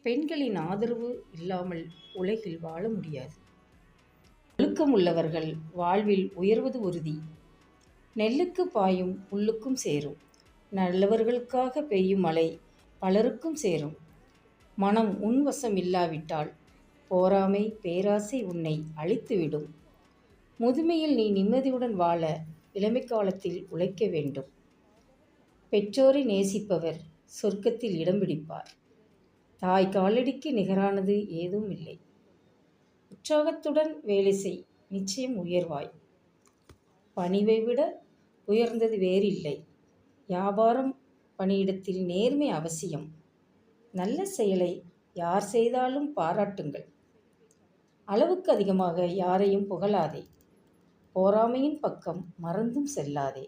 பெண்களின் ஆதரவு இல்லாமல் உலகில் வாழ முடியாது. ஒழுக்கம் உள்ளவர்கள் வாழ்வில் உயர்வது உறுதி. நெல்லுக்கு பாயும் புல்லுக்கும் சேரும். நல்லவர்களுக்காக பெய்யும் மழை பலருக்கும் சேரும். மனம் உன்வசம் இல்லாவிட்டால் போராமை பேராசை உன்னை அழித்துவிடும். முதுமையில் நீ நிம்மதியுடன் வாழ இளமை காலத்தில் உழைக்க வேண்டும். பெற்றோரை நேசிப்பவர் சொர்க்கத்தில் இடம் பிடிப்பார். தாய் காலடிக்கு நிகரானது ஏதும் இல்லை. உற்சாகத்துடன் வேலை செய், நிச்சயம் உயர்வாய். பணிவை விட உயர்ந்தது வேறில்லை. வியாபாரம் பணியிடத்தில் நேர்மை அவசியம். நல்ல செயலை யார் செய்தாலும் பாராட்டுங்கள். அளவுக்கு அதிகமாக யாரையும் புகழாதே. போராமையின் பக்கம் மறந்தும் செல்லாதே.